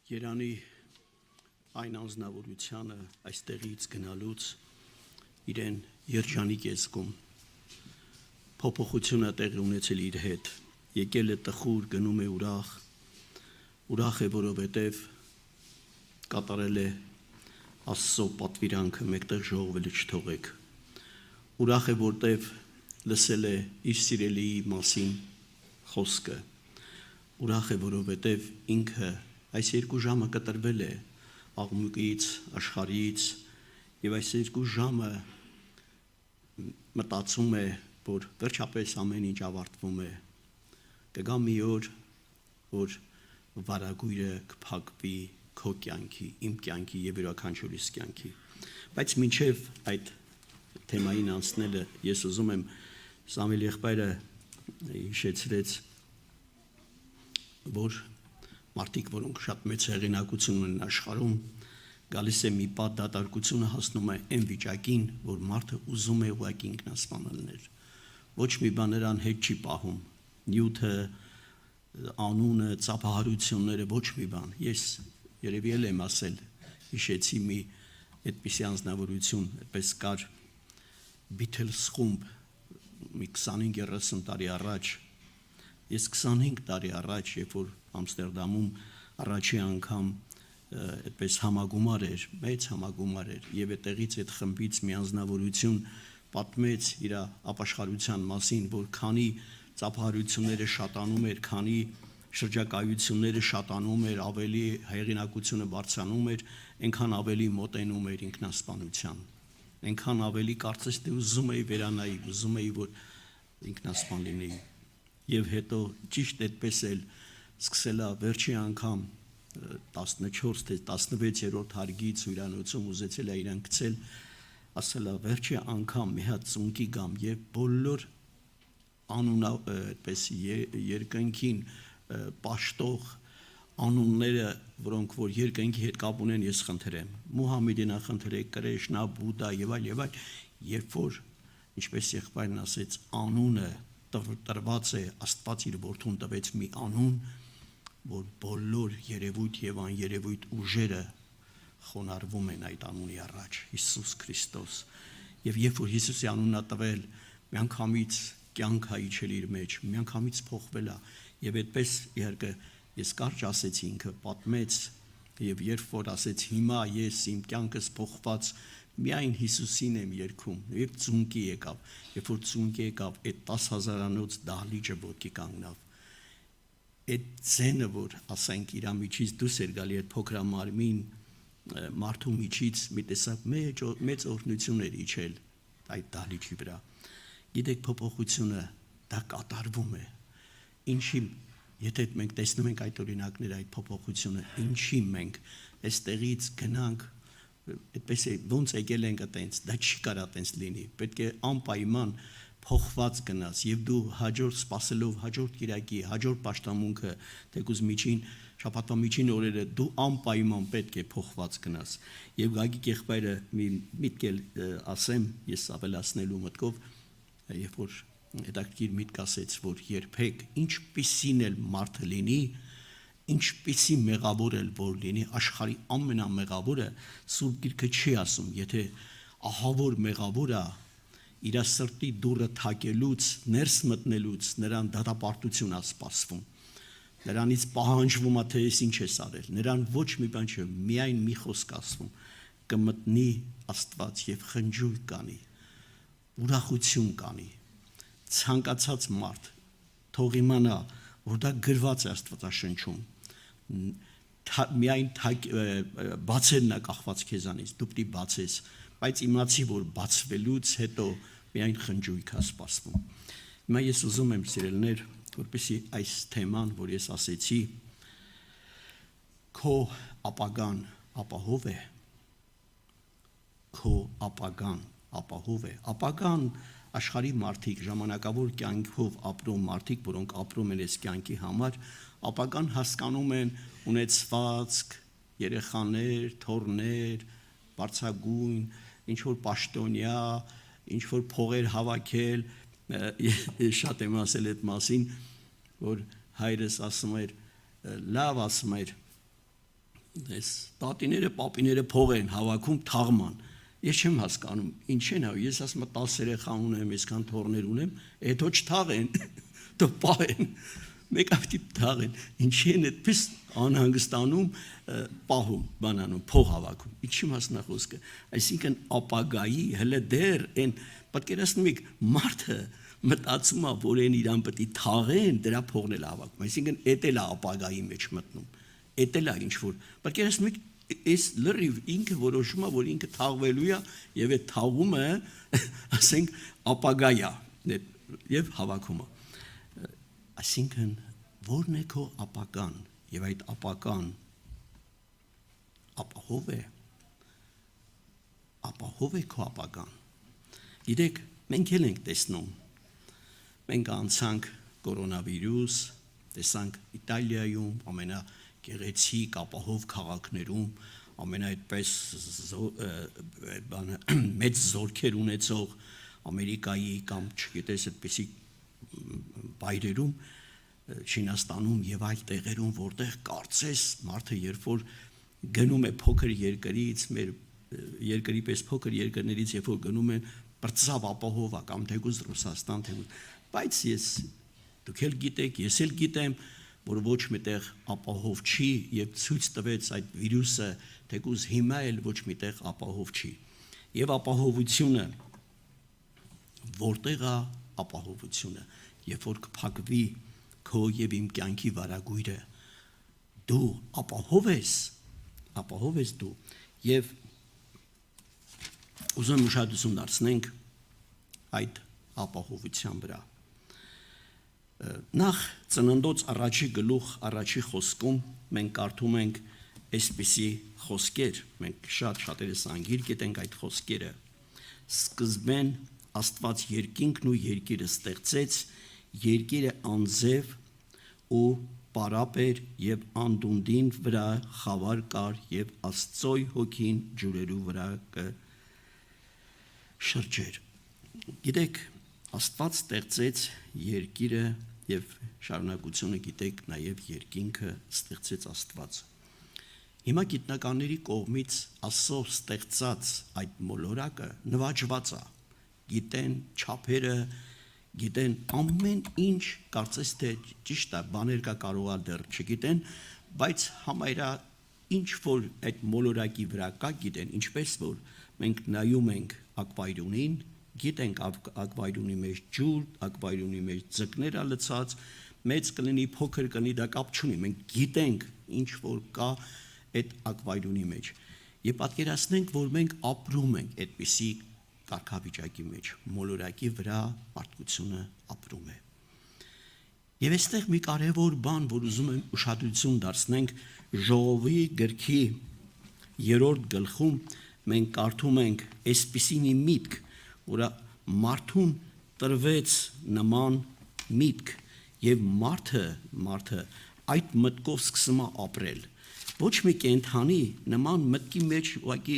Երանի այն անձնավորությանը այստեղից գնալուց իրեն երջանիկ է զգում, փոփոխությունը տեղի ունեցել իր հետ, եկել է տխուր, գնում է ուրախ է, որովհետև կատարել է Աստծո պատվիրանքը, մեկտեղ ժողովելը չթողեք, ուրախ է, որտև լսել է իր սիրելիի մասին խոսքը, ուրախ է, որովհետև ինքը այս 2 ժամը կտրվել է աղմուկից, աշխարհից եւ այս 2 ժամը մտածում է, որ վերջապես ամեն ինչ ավարտվում է, կգա մի օր, որ վարագույրը կփակվի քո կյանքի, իմ կյանքի եւ յուրաքանչյուրիս կյանքի, բայց մինչեւ այդ թեմային անցնելը ես ուզում եմ Սամվել եղբայրը հիշեցրեց, որ մարդիկ, որոնք շատ մեծ հեղինակություն ունեն աշխարհում, գալիս է մի պատ դատարկությունը հասնում է այն վիճակին, որ մարդը ուզում է ուղղակի ինքնասպանել լինել, ոչ մի բան նրան հետ չի պահում, նյութը, անունը, ծափահարությունները, ոչ մի բան, ես երևի եմ ասել, հիշեցի մի այդպիսի անձնավորություն, այդպես կար Beatles խումբ, մի 25-30 տարի առաջ, ես 25 տարի առաջ, երբ որ Ամստերդամում առաջի անգամ այդպես համագումար էր, մեծ համագումար էր, եւ այդտեղից այդ խմբից մի անձնավորություն պատմեց իր ապաշխարության մասին, որ քանի ծափահարությունները շատանում էր, քանի շրջակայությունները շատանում էր, ավելի հեղինակությունը բարձրանում էր, այնքան ավելի մոտենում էր ինքնասպանության, այնքան ավելի կարծես թե ուզում էի վերանայի, ուզում էի, որ ինքնասպան լինեի, եւ հետո ճիշտ այդպես էլ սկսելա վերջի անգամ 14 թե 16-րդ հարգից հյուրանոցում ուզեցել է իրան գցել, ասելա վերջի անգամ մի հատ ծունկի գամ եւ բոլոր անունը այդպես երկնքին պաշտող անունները, որոնք որ երկնքի հետ կապ ունեն, ես խնդրեմ, Մուհամեդին խնդրեք, Կրեշնա, Բուդա եւ այլ, երբ որ ինչպես եղբայրն ասեց, անունը տրված է, Աստված իր որդուն տվեց մի անուն, որ բոլոր երևույթ եւ աներևույթ ուժերը խոնարհվում են այդ անունի առաջ, Հիսուս Քրիստոս, եւ երբ որ Հիսուսի անունն տվել, միանգամից կյանք է իջել իր մեջ, միանգամից փոխվել է, եւ այդպես իհարկե ես կարճ ասեցի, ինքը պատմեց, եւ երբ որ ասեց հիմա ես իմ կյանքս փոխված միայն Հիսուսին եմ երգում, եւ ծունկի եկավ, երբ որ ծունկի եկավ, այդ 10,000-անոց դահլիճը ոտքի կանգնավ, այդ ցենը, որ ասենք իր միջից դուրս էր գալի այդ փոքրամարմին մարդու միջից մի տեսակ մեծ օրհնություն էր իջել այդ դահլիճի վրա, գիտեք փոփոխությունը դա կատարվում է, ինչի եթե մենք տեսնում ենք այդ օրինակները, այդ փոփոխությունը, ինչի մենք այստեղից գնանք, այդպես է ոնց եկել ենք այտենց, դա չի կարա այտենց լինի, պետք է անպայման փոխված գնաս եւ դու հաջորդ սпасելով հաջորդ կիրակի, հաջորդ պաշտամունքը, թեկուզ միջին շաբաթվա միջին օրերը դու անպայման պետք է փոխված գնաս։ Եվ Գագիկ եղբայրը մի միտք էլ ասեմ, ես ավելացնելու մտքով, երբ որ հետաքրքիր միտք ասեց, որ երբեք ինչպիսին էլ մարդը լինի, ինչպիսի մեղավոր էլ որ լինի, աշխարհի ամենամեղավորը Սուրբ Գիրքը չի ասում, եթե ահավոր մեղավորը իր սրտի դուռը թակելուց, ներս մտնելուց նրան դատապարտություն է սպասվում, նրանից պահանջվում է, թե ես ինչ ես արել, նրան ոչ մի բան չէ, միայն մի խոսք ասվում, կմտնի Աստված եւ խնջույք կանի, ուրախություն կանի, ցանկացած մարդ թող իմանա, որ դա գրված է Աստվածաշնչում, միայն բացելն է կախված քեզանից, դու պետք է բացես, բայց իմացի, որ բացվելուց հետո միայն խնջույք է սպասվում։ Հիմա ես ուզում եմ սիրելիներ, որպեսզի այս թեման, որ ես ասեցի, քո ապագան ապահով է, քո ապագան ապահով է, ապագան աշխարհի մարդիկ, ժամանակավոր կյանքով ապրող մարդիկ, որոնք ապրում են այս կյանքի համար, ապագան հասկանում են ունեցվածք, երեխաներ, թոռներ, բարձրագույն, ինչ որ պաշտոնյա, ինչ որ փողեր հավաքել, շատ եմ ասել այդ մասին, որ հայրս ասում էր, լավ ասում էր, Այս տատիները, պապիները փող են հավաքում թաղման։ Ես չեմ հասկանում, ինչ են հա, ես ասում եմ 10 երեխա ունեմ, այսքան թորներ ունեմ, հետո չթաղեն, դու պահեն։ Մեկ ավտի թաղեն, ինչի են այդպես անհանգստանում, պահում, բանանում, փող հավաքում։ Ինչի մասնա խոսքը։ Այսինքն ապագայի հələ դեռ այն պատկերացնում եք մարդը մտածում է, որ այն իրան պետք է թաղեն, դրա փողն էլ հավաքում։ Այսինքն էդ էլ է ապագայի մեջ մտնում։ Էդ էլ է ինչ որ։ Պատկերացնում եք այս լրիվ ինքը որոշում է, որ ինքը թաղվելու է եւ այդ թաղումը, ասենք, ապագայ է եւ հավաքում է։ Այսինքն որն է քո ապագան եւ այդ ապագան ապահով է քո ապագան։ Գիտեք, մենք էլ ենք տեսնում։ Մենք անցանք կորոնավիրուս, տեսանք Իտալիայում ամենագեղեցիկ ապահով քաղաքներում ամենայդպես մեծ զորքեր ունեցող Ամերիկայի կամ չգիտես այդպիսի բայրերում Չինաստանում եւ այլ տեղերում, որտեղ կարծես մարդը երբ որ գնում է փոքր երկրից, մեր երկրի պես փոքր երկրներից երբ որ գնում են բրծավ ապահովա կամ թեկուզ Ռուսաստան, թեկուզ, բայց դուք էլ գիտեք, ես էլ գիտեմ, որ ոչ միտեղ ապահով չի եւ ցույց տվեց այդ վիրուսը, թեկուզ հիմա էլ ոչ միտեղ ապահով չի։ Եվ ապահովությունը որտեղ է ապահովությունը, երբ որ կփակվի քո եւ իմ կյանքի վարագույրը, դու ապահով ես դու եւ ուզում ուշադրություն դարձնենք այդ ապահովության վրա։ Նախ ծննդոց առաջի գլուխ առաջի խոսքում մենք կարդում ենք այսպիսի խոսքեր, մենք շատերս անգիր գիտենք այդ խոսքերը։ Սկզբեն Աստված երկինքն ու երկիրը ստեղծեց, երկիրը անձև ու պարապ էր եւ անդունդին վրա խավար կար եւ Աստծոյ հոգին ջուրերու վրա շրջեր։ Գիտեք, Աստված ստեղծեց երկիրը եւ շարունակությունը գիտեք նաեւ երկինքը ստեղծեց Աստված։ Հիմա գիտնականների կողմից Աստծո ստեղծած այդ մոլորակը նվաճված է։ Գիտեն չափերը, գիտեն ամեն ինչ, կարծես թե ճիշտ է, բաներ կա կարող է դեռ չգիտեն, բայց համարյա ինչ որ այդ մոլորակի վրա կա գիտեն, ինչպես որ մենք նայում ենք ակվարիումին, գիտենք ակվարիումի մեջ ջուր, ակվարիումի մեջ ձկներ լցած, մեծ կլինի, փոքր կլինի, դա կապ չունի, մենք գիտենք ինչ որ կա այդ ակվարիումի մեջ։ Եվ պատկերացնենք, որ մենք ապրում ենք այդպիսի կարգավիճակի մեջ, մոլորակի վրա մարդկությունը ապրում է։ Եվ այստեղ մի կարևոր բան, որ ուզում եմ ուշադրություն դարձնենք, Ժողովի գրքի 3-րդ գլխում մենք կարդում ենք այսպիսի մի միտք, որը մարդուն տրվեց նման միտք, եւ մարդը այդ մտքով սկսում է ապրել։ Ոչ մի կենդանի նման մտքի մեջ ուղղակի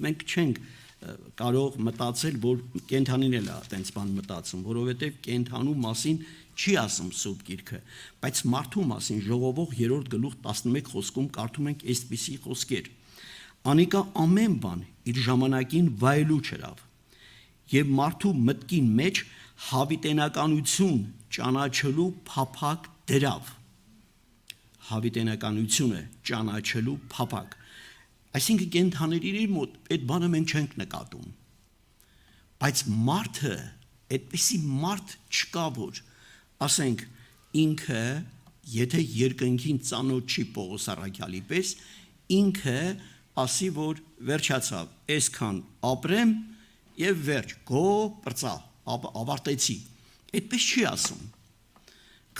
մենք չենք կարող մտածել, որ կենդանին էլ է այդպես բան մտածում, որովհետև կենդանու մասին չի ասում Սուրբ Գիրքը, բայց մարդու մասին Ժողովող 3-րդ գլուխ 11 խոսքում կարդում ենք այսպիսի խոսքեր. Անիկա ամեն բան իր ժամանակին վայելու չրավ, եւ մարդու մտքին մեջ հավիտենականություն ճանաչելու փափակ դրավ։ Հավիտենականությունը ճանաչելու փափակ։ Այսինքն կենդաների մոտ այդ բանը մենք չենք նկատում, բայց մարդը, այդպիսի մարդ չկա, որ ասենք ինքը, եթե երկնքին ծանոթ չի Պողոս առաքյալի պես, ինքը ասի, որ վերջացավ, այսքան ապրեմ եւ վերջ, գո պրծա, ավարտեցի, այդպես չի ասում,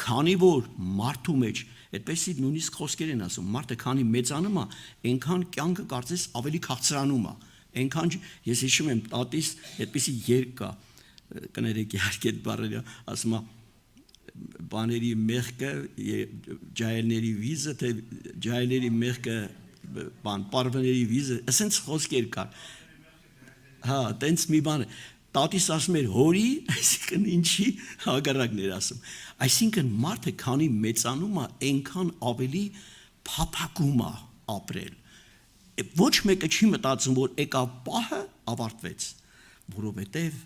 քանի որ մարդու մեջ այդպեսի նույնիսկ խոսքեր են ասում, մարդը քանի մեծանում է, այնքան կյանքը կարծես ավելի քաղցրանում է, այնքան ես հիշում եմ տատիս այդպեսի երգ կա, կներեք իհարկե այդ բառերը, ասում է բաների մեղքը, ջահելների վիզը, թե ջահելների մեղքը, բան, պարվների վիզը, ասենց խոսքեր կար, հա, տենց մի բան է, տատիս ասում էր հորի, այսինքն ինչի հակառակներ ասում, այսինքն մարդը քանի մեծանում է, այնքան ավելի փափակում է, ապրել։ Ոչ մեկը չի մտածում, որ եկա պահը ավարտվեց, որովհետև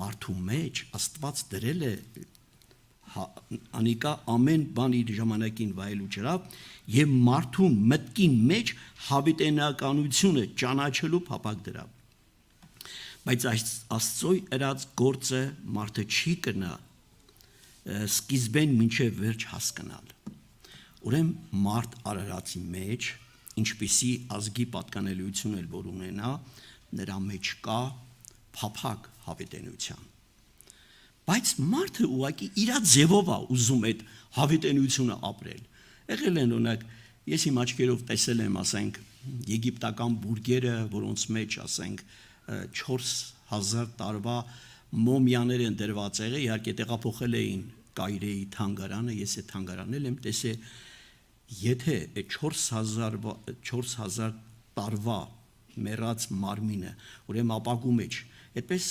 մարդու մեջ Աստված դրել է անիկա ամեն բան իր ժամանակին վայելու ջրավ եւ մարդու մտքին մեջ հավիտենականությունը ճանաչելու փափակ դրավ։ Բայց Աստծո ըրած գործը մարդը չի կնա սկիզբեն մինչև վերջ հասկանալ։ Ուրեմն մարդ արարածի մեջ, ինչպիսի ազգի պատկանելիություն էլ որ ունենա, նրա մեջ կա փափակ հավիտենության։ Բայց մարդը ուղղակի իր ձևով է ուզում այդ հավիտենությունը ապրել։ Եղել են օրինակ, ես իմ աչքերով տեսել եմ, ասենք, եգիպտական բուրգերը, որոնց մեջ, ասենք, 4000 տարվա մոմյաներ են դրված եղել, իհարկե տեղափոխել էին Կայրեի թանգարանը, ես այդ թանգարանել եմ տեսել, եթե այդ 4000 տարվա մեռած մարմինը, ուրեմն ապակու մեջ, այդպես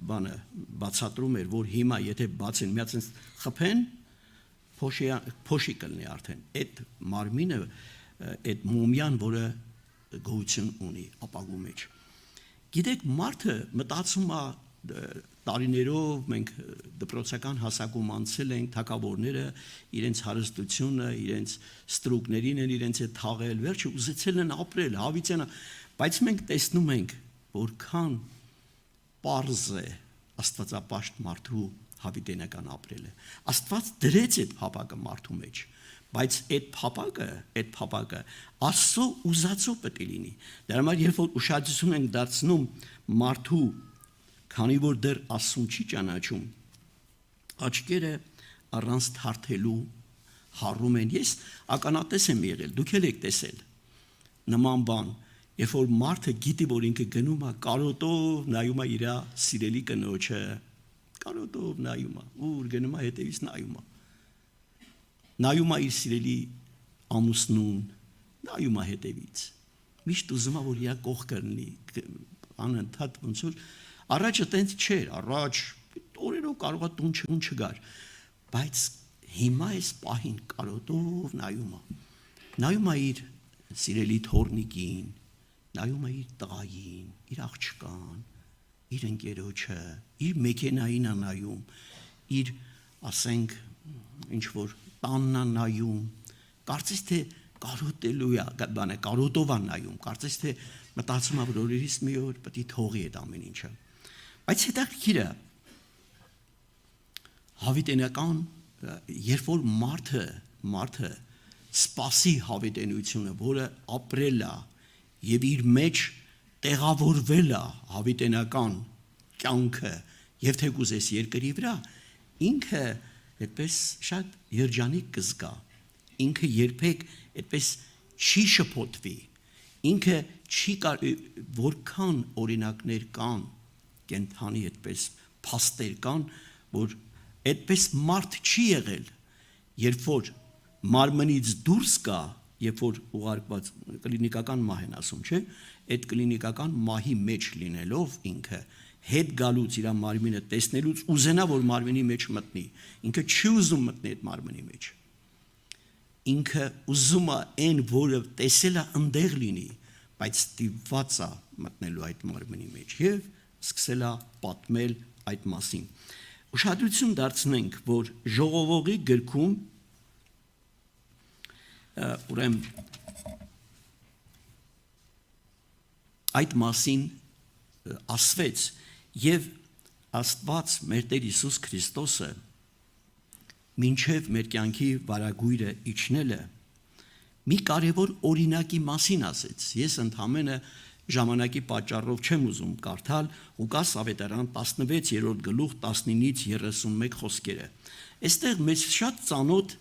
բանը բացատրում էր, որ հիմա եթե բացեն, միացեն խփեն, փոշի կլինի արդեն, այդ մարմինը, այդ մոմյան, որը գոյություն ունի ապակու մեջ։ Գիտեք, մարդը մտածում է տարիներով, մենք դպրոցական հասակում անցել ենք, թագավորները իրենց հարստությունը, իրենց ստրուկներին են իրենց հետ թաղել, վերջը ուզեցել են ապրել, հավիտենա, բայց մենք տեսնում ենք, որքան պարզ է աստվածապաշտ մարդու հավիտենական ապրելը։ Աստված դրեց այդ փափակը մարդու մեջ, բայց այդ փափակը Աստծո ուզածով պետք է լինի։ Դրա համար երբ որ ուշադրություն ենք դարձնում մարդու, քանի որ դեռ Աստծուն չի ճանաչում, աչքերը առանց թարթելու հառում են։ Ես ականատես եմ եղել, դուք էլ եք տեսել նման բան, երբ որ մարդը գիտի, որ ինքը գնում է կարոտով նայում է իր սիրելի կնոջը, կարոտով նայում է, ուր գնում է հետևից նայում է իր սիրելի ամուսնուն, նայում է հետևից, միշտ ուզում է, որ իր կողքը լինի, անընդհատ ոնց որ առաջը տենց չէր, առաջ օրերով կարող է տուն չգար, բայց հիմա այս պահին կարոտով նայում է իր սիրելի թորնիկին, նայում է իր տղային, իր աղջկան, իր ընկերոջը, իր մեքենային է նայում, իր, ասենք, ինչ որ տանն է նայում, կարծես թե կարոտելու է, կարոտով է նայում, կարծես թե մտածում է, որ օրերից մի օր պետք է թողի այդ ամեն ինչը։ Բայց հետաքրքիրը հավիտենական, երբ որ մարդը սպասի հավիտենությունը, որը ապրել է եւ իր մեջ տեղավորվել է հավիտենական կյանքը եւ թեկուզ այս երկրի վրա, ինքը այդպես շատ երջանիկ կզգա, ինքը երբեք այդպես չի շփոթվի, ինքը չի որքան օրինակներ կան, կենթանի այդպես փաստեր կան, որ այդպես մարդ չի եղել, երբ որ մարմնից դուրս գա, երբ որ ուղարկված կլինիկական մահ են ասում, չէ՞, այդ կլինիկական մահի մեջ լինելով ինքը հետ գալուց իր մարմինը տեսնելուց ուզենա, որ մարմինի մեջ մտնի, ինքը չի ուզում մտնի այդ մարմինի մեջ, ինքը ուզում է այն, որը տեսել է ընդեղ լինի, բայց ստիպված է մտնելու այդ մարմինի մեջ եւ սկսել է պատմել այդ մասին։ Ուշադրություն դարձնենք, որ ժողովողի գրքում ուրեմն այդ մասին ասվեց եւ Աստված մեր Տեր Հիսուս Քրիստոսը մինչև մեր կյանքի վարագույրը իջնելը մի կարևոր օրինակի մասին ասեց։ Ես ընդհանրապես ժամանակի պատճառով չեմ ուզում կարդալ Ղուկաս ավետարան 16-րդ գլուխ 19-ից 31 խոսքերը։ Այստեղ մեզ շատ ծանոթ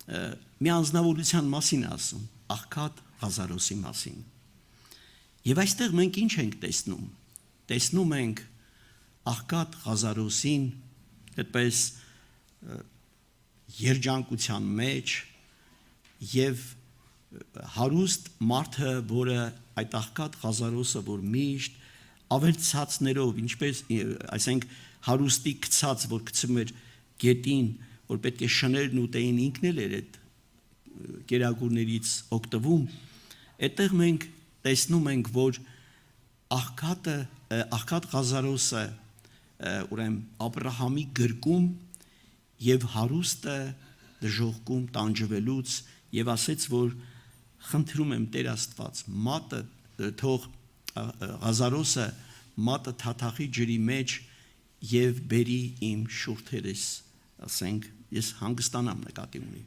մի անձնավորության մասին ասում, Աղքատ Ղազարոսի մասին։ Եվ այստեղ մենք ինչ ենք տեսնում։ Տեսնում ենք Աղքատ Ղազարոսին այդպես երջանկության մեջ եւ հարուստ մարդը, որը այդ Աղքատ Ղազարոսը, որ միշտ ավելցածներով, ինչպես այսինքն հարուստի գցած, որ գցում էր գետին, որ պետք է շներն ուտեին, ինքն էլ էր այդ կերակուրներից օգտվում, այդտեղ մենք տեսնում ենք, որ աղքատ Ղազարոսը ուրեմն Աբրահամի գրկում եւ հարուստը դժողքում տանջվելուց եւ ասեց, որ խնդրում եմ Տեր Աստված, մատը թող Ղազարոսը մատը թաթախի ջրի մեջ եւ բերի իմ շուրթերս, ասենք, ես հանգստանամ նկատի ունի։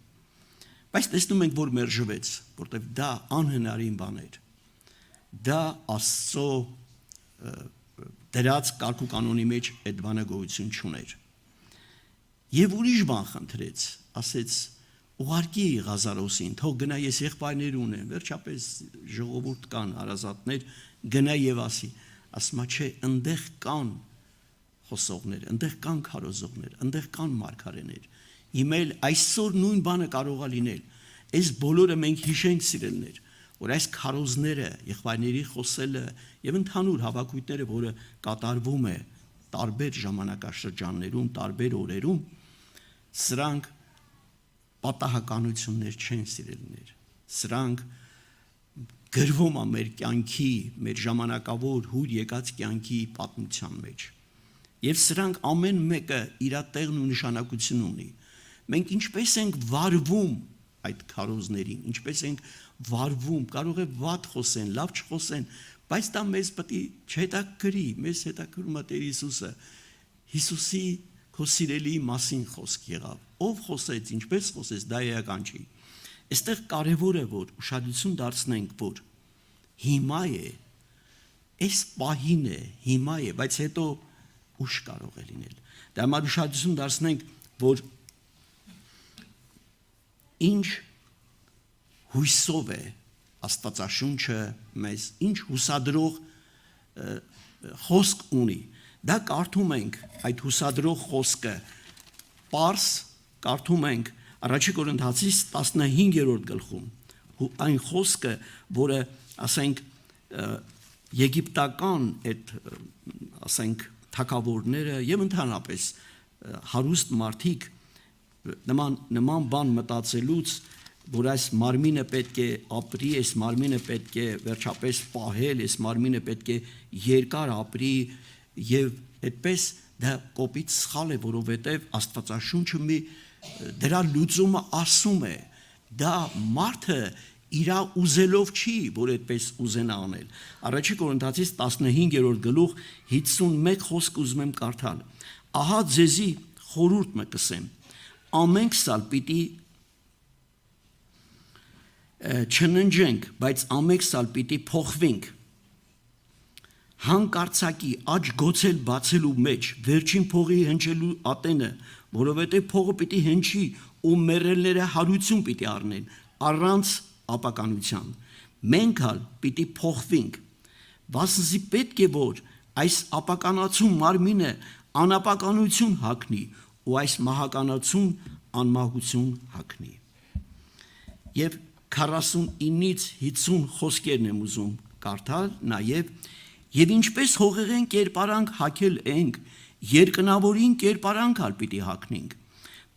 Բայց տեսնում ենք, որ մերժվեց, որտեղ դա անհնարին բան էր։ Դա Աստծո դրած կարգ ու կանոնի մեջ այդ բանը գոյություն չուներ։ Եվ ուրիշ բան խնդրեց, ասեց, ուղարկի Ղազարոսին, թող գնա, ես եղբայրներ ունեմ, վերջապես ժողովուրդ կան, հարազատներ, գնա եւ ասի, ասма չէ, ընդեղ կան խոսողներ, ընդեղ կան քարոզողներ, ընդեղ կան մարգարեներ։ Հիմա այսօր նույն բանը կարող է լինել։ Այս բոլորը մենք հիշենք, սիրելիներ, որ այս քարոզները, եղբայրների խոսելը եւ ընդհանուր հավաքույթները, որը կատարվում է տարբեր ժամանակաշրջաններում, տարբեր օրերում, սրանք պատահականություններ չեն, սիրելիներ։ Սրանք գրվում է մեր կյանքի, մեր ժամանակավոր հույր եկած կյանքի պատմության մեջ։ Եվ սրանք ամեն մեկը իր տեղն ու նշանակություն ունի։ Մենք ինչպես ենք վարվում այդ քարոզներին, ինչպես ենք վարվում, կարող է վատ խոսեն, լավ չխոսեն, բայց դա մեզ պետք է չհետաքրի, մեզ հետաքրում է Տեր Հիսուսը։ Հիսուսի քո սիրելի մասին խոսք եղավ։ Ով խոսեց, ինչպես խոսեց, դա էական չի։ Այստեղ կարևոր է, որ ուշադրություն դարձնենք, որ հիմա է, այս պահին է, հիմա է, բայց հետո ուշ կարող է լինել։ Դա համար ուշադրություն դարձնենք, որ ինչ հույսով է Աստվածաշունչը մեզ, ինչ հուսադրող խոսք ունի։ Դա կարդում ենք այդ հուսադրող խոսքը, պարս կարդում ենք Առաջի Կորինթացիս 15-րդ գլխում, այն խոսքը, որը, ասենք, եգիպտական այդ, ասենք, թագավորները եւ ընդհանրապես հարուստ մարդիկ նման բան մտածելուց, որ այս մարմինը պետք է ապրի, այս մարմինը պետք է վերջապես պահել, այս մարմինը պետք է երկար ապրի եւ այդպես դա կոպիտ սխալ է, որովհետեւ Աստվածաշունչը դրա լուծումը ասում է, դա մարդը իր ուզելով չի, որ այդպես ուզենա անել։ Առաջի Կորինթացիս 15-րդ գլուխ 51 խոսք ուզում եմ կարդալ։ Ահա ձեզի խորհուրդ մը կսեմ, ամենք սալ պիտի չննջենք, բայց ամենք սալ պիտի փոխվենք, հանկարծակի աջ գոցել բացելու մեջ, վերջին փողի հնչելու ատենը, որովհետև փողը պիտի հնչի ու մեռելները հարություն պիտի առնեն, առանց ապականության։ Մենք ալ պիտի փոխվենք, վասնզի պետք է որ այս ապականացում մարմինը անապականություն հագնի ու այս մահականացում անմահություն հագնի։ Եվ 49-ից 50 խոսքերն եմ ուզում կարդալ նաև, եւ ինչպես հողեղեն կերպարանք հագել ենք, երկնավորին կերպարանք ալ պիտի հագնենք,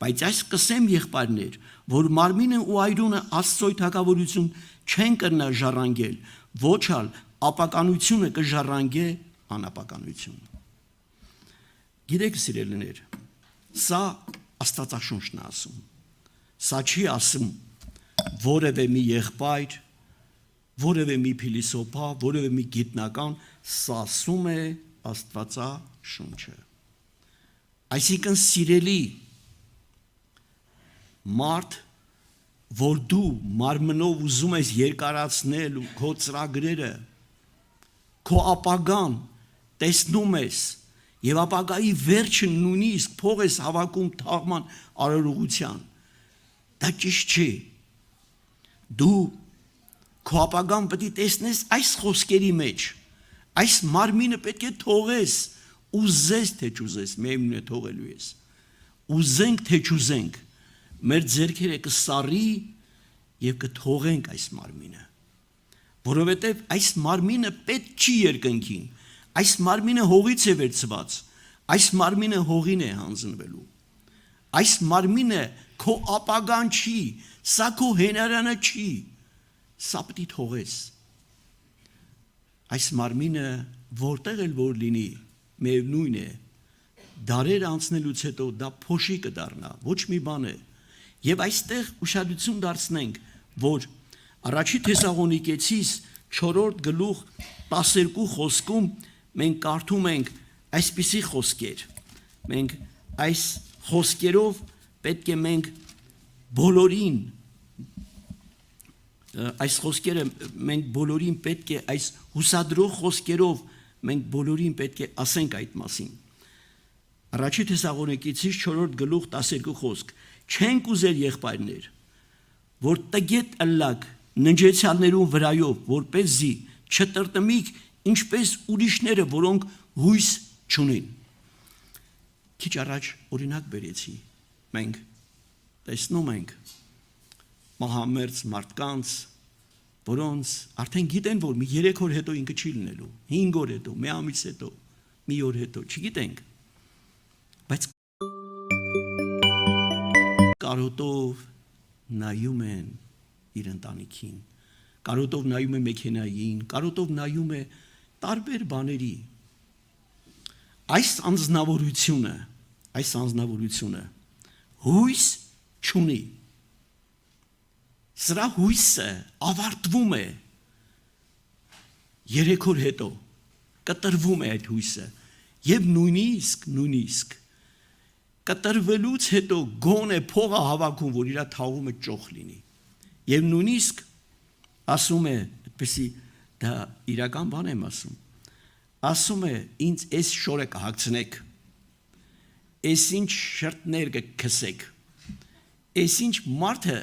բայց այս կսեմ եղբայրներ, որ մարմինը ու այրունը Աստծո թագավորություն չեն կրնա ժառանգել, ոչ ալ ապականությունը կժառանգե անապականություն։ Գիտեք, սիրելիներ, սա Աստվածաշունչն է ասում։ Սա չի ասում որևէ մի եղբայր, որևէ մի փիլիսոփա, որևէ մի գիտնական, սա ասում է Աստվածաշունչը։ Այսինքն սիրելի մարդ, որ դու մարմնով ուզում ես երկարացնել ու քո ծրագրերը, քո ապագան տեսնում ես եւ ապագայի վերջը նույնիսկ փող ես հավաքում թաղման արարողության, դա ճիշտ չի։ Դու քո ապագան պետք է տեսնես այս խոսքերի մեջ, այս մարմինը պետք է թողես, ուզես թե չուզես, միևնույն է թողելու ես, ուզենք թե չուզենք, մեր ձեռքերը կսառի եւ կթողենք այս մարմինը, որովհետեւ այս մարմինը պետք չի երկնքին, այս մարմինը հողից է վերցված, այս մարմինը հողին է հանձնվելու, Այս մարմինը քո ապագան չի, սա քո հենարանը չի, սա պետք է թողես։ Այս մարմինը որտեղ էլ որ լինի, միևնույն է, դարեր անցնելուց հետո դա փոշի կդառնա, ոչ մի բան է։ Եվ այստեղ ուշադրություն դարձնենք, որ առաջի Թեսաղոնիկեցիս 4-րդ գլուխ 12 խոսքում մենք կարդում ենք այսպիսի խոսքեր։ Մենք այս խոսքերով պետք է մենք բոլորին այս խոսքերը մենք բոլորին պետք է այս հուսադրող խոսքերով մենք բոլորին պետք է ասենք այդ մասին։ Առաջի Թեսաղոնիկեցիս 4-րդ գլուխ 12 խոսք. չենք ուզեր եղբայրներ, որ տգետ ըլլակ ննջեցյալներուն վրայով, որպեսզի չտրտմիք ինչպես ուրիշները, որոնք հույս չունին։ Քիչ առաջ օրինակ բերեցի, մենք տեսնում ենք մահամերձ մարդկանց, որոնց արդեն գիտեն, որ մի 3 օր հետո ինքը չի լինելու, 5 օր հետո, մի ամիս հետո, մի օր հետո, չգիտենք, բայց կարոտով նայում են իր ընտանիքին, կարոտով նայում է մեքենային, կարոտով նայում է տարբեր բաների։ Այս անձնավորությունը հույս չունի։ Սրա հույսը ավարտվում է 3 օր հետո, կտրվում է այդ հույսը, եւ նույնիսկ կտրվելուց հետո գոնե փողը հավաքում, որ իր թաղումը ճոխ լինի։ Եվ նույնիսկ ասում է, այդպեսի դա իրական բան եմ ասում է ինձ այս շորը կհագցնեք, այս ինչ շրտներ կքսեք, այս ինչ մարդը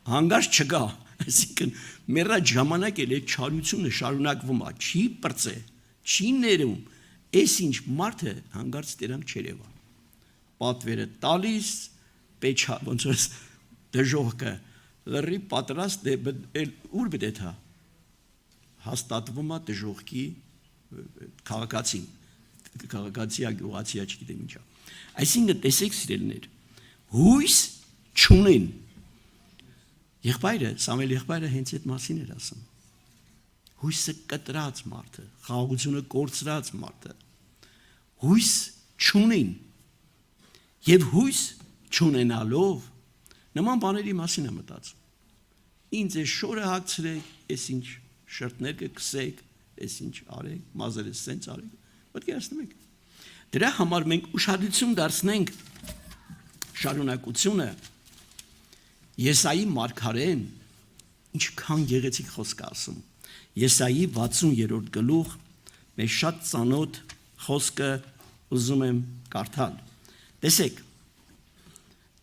հանգարց չգա, այսինքն մեր այդ ժամանակ էլ այդ չարությունը շարունակվում է, չի պրծե, չի ներում, այս ինչ մարդը հանգարց դրանք չերևա։ Պատվերը տալիս, պեչա, ոնց որ դժողքը լրի պատրաստ ուր պետք է հաստատվում է դժողքի քաղաքացիա, գյուղացիա, չգիտեմ ինչա։ Այսինքն տեսեք սիրելիներ, հույս չունեն։ Եղբայրը, Սամվել եղբայրը հենց այդ մասին էր ասում։ Հույսը կտրած մարդը, խաղաղությունը կորցրած մարդը, հույս չունեն։ Եվ հույս չունենալով նման բաների մասին է մտածում։ Ինձ է շորը հագցրեք, այս ինչ շրտներ կքսեք, այս ինչ արեք, մազերը սենց արեք, պետք է ասնենք։ Դրա համար մենք ուշադրություն դարձնենք շարունակությունը Եսայի մարգարեն ինչքան գեղեցիկ խոսք ասում։ Եսայի 60-րդ գլուխ մեր շատ ծանոթ խոսքը ուզում եմ կարդալ։ Տեսեք,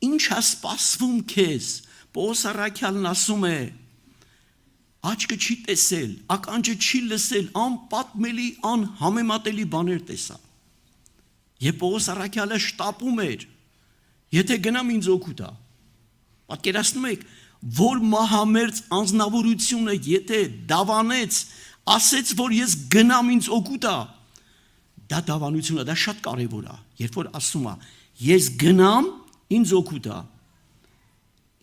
ինչ է սպասվում քեզ, Պողոս առաքյալն ասում է, աչքը չի տեսել, ականջը չի լսել, անպատմելի, անհամեմատելի բաներ տեսա։ Եվ Պողոս առաքյալը շտապում էր, եթե գնամ ինձ օգուտ է։ Պատկերացնում եք, որ մահամերձ անձնավորությունը եթե դավանեց, ասեց, որ ես գնամ ինձ օգուտ է, դա դավանությունը, դա շատ կարևոր է, երբ որ ասում է, ես գնամ ինձ օգուտ է,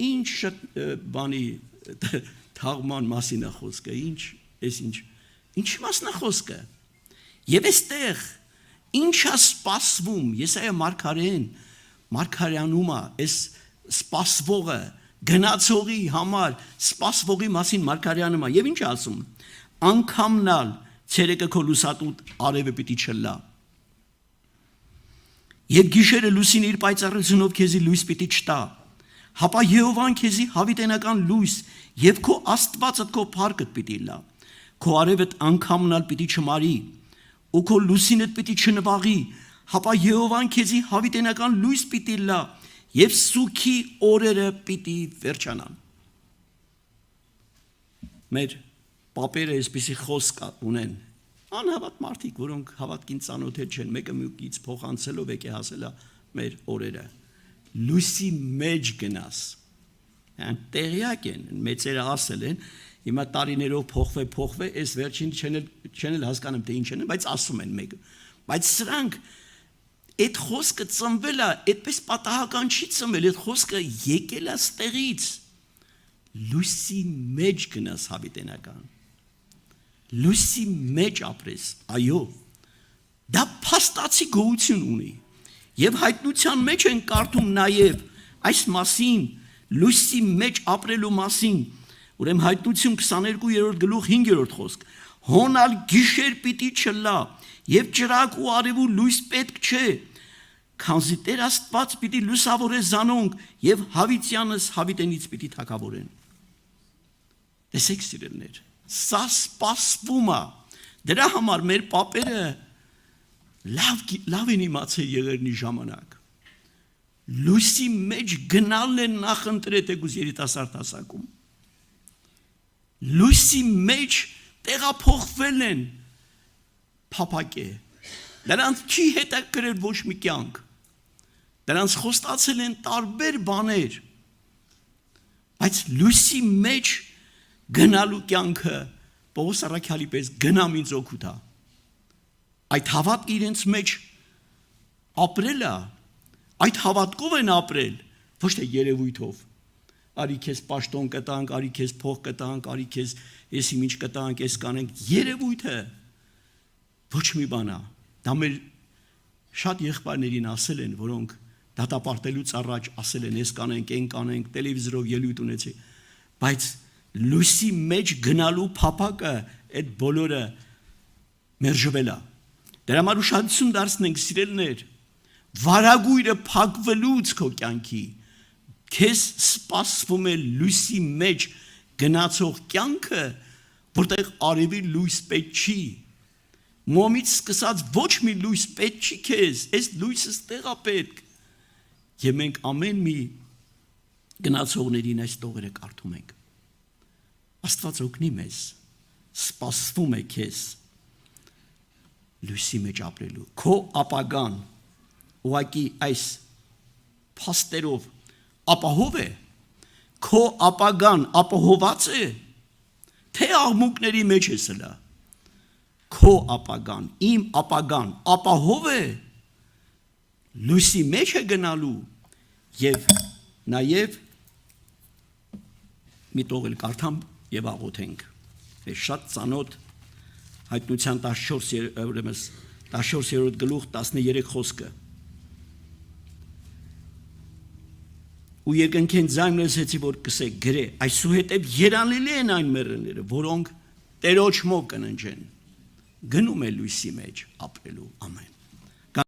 ինչ բանի թաղման մասին է խոսքը, ինչ մասն է խոսքը, և այստեղ ինչ է սպասվում, Եսայա մարգարեանում է, այս սպասվողը, գնացողի համար, սպասվողի մասին մարգարեանում է, և ինչ է ասում, անգամնալ ցերեկը քո լուսատուտ արևը պիտի չլա, և գիշերը լուսին իր պայծառությունով քեզի լույս պիտի չտա, հապա Եհովան քեզի հավիտենական լույս և քո Աստվածդ քո փառքդ պիտի լա, քո արևդ անգամնալ պիտի չմարի, ու քո լուսինդ պիտի չնվաղի, հապա Եհովան քեզի հավիտենական լույս պիտի լա, և սուքի օրերը պիտի վերջանան։ Մեր պապերը այսպիսի խոսք ունեն, անհավատ մարդիկ, որոնք հավատքին ծանոթ չեն, մեկը մյուսից փոխանցելով եկե հասել է մեր օրերը։ Լույսի մեջ գնաս։ Տեղյակ են, մեծերը ասել են, հիմա տարիներով փոխվե, այս վերջին չեն հասկանում թե ինչ են, բայց ասում են մեկը։ Բայց սրանք Այդ խոսքը ծնվել է, այդպես պատահական չի ծնվել, այդ խոսքը եկել է ստեղից։ Լույսի մեջ գնաս հավիտենական։ Լույսի մեջ ապրես, այո։ Դա փաստացի գոյություն ունի։ Եվ հայտնության մեջ են կարդում նաև այս մասին, լույսի մեջ ապրելու մասին։ Ուրեմն հայտնություն 22-րդ գլուխ 5-րդ խոսք։ Հոնալ գիշեր պիտի չլա, եւ ճրագ ու արև ու լույս պետք չէ, քանզի Տեր Աստված պիտի լուսավորե զանոնք եւ հավիտյանս հավիտենից պիտի թակավորեն։ Տեսեք սիրելիներ, սա սպասվում է։ Դրա համար մեր պապերը լավ են իմացել եղերնի ժամանակ։ Լույսի մեջ գնալն են նախընտրել թեկուզ երիտասարդ հասակում։ Լույսի մեջ տեղափոխվել են փապակե։ Նրանց չի հետաքրել ոչ մի կյանք։ Նրանց խոստացել են տարբեր բաներ։ Բայց լույսի մեջ գնալու կյանքը Պողոս առաքյալի պես գնամ ինձ օգուտ է։ Այդ հավատքը իրենց մեջ ապրել է, այդ հավատքով են ապրել, ոչ թե երևույթով։ Արի քեզ պաշտոն կտանք, արի քեզ փող կտանք, արի քեզ եսի ինչ կտանք, ես կանենք, երևույթը ոչ մի բան է։ Դա մեր շատ եղբայրներին ասել են, որոնք դատապարտելուց առաջ ասել են, ես կանենք, այն կանենք, տելևիզորով ելույթ ունեցի, բայց լույսի մեջ գնալու փափակը այդ բոլորը մերժվել է։ Դրա համար ուշադրություն դարձնենք սիրելիներ, վարագույրը փակվելուց քո կյանքի քեզ սպասվում է լույսի մեջ գնացող կյանքը, որտեղ արևի լույս պետք չի։ Մոմից սկսած ոչ մի լույս պետք չի քեզ, այս լույսը ստեղ է պետք։ Եվ մենք ամեն մի գնացողներին այս տողերը կարդում ենք։ Աստված օգնի մեզ, սպասվում է քեզ լույսի մեջ ապրելու։ Քո ապագան ուղղակի այս փաստերով ապահով է, քո ապագան ապահոված է, թե աղմուկների մեջ ես լա։ Քո ապագան, իմ ապագան ապահով է, լույսի մեջ է գնալու եւ նաեւ մի տողել կարդամ եւ աղոթենք։ Այս շատ ծանոթ հայտնության 14-րդ գլուխ 13 խոսքը։ Ու երկնքեն ձայն լսեցի, որ կսեք գրե, այսուհետև երանելի են այն մեռելները, որոնք Տերոջ մոտ կննջեն, գնում է լույսի մեջ ապրելու։ Ամեն։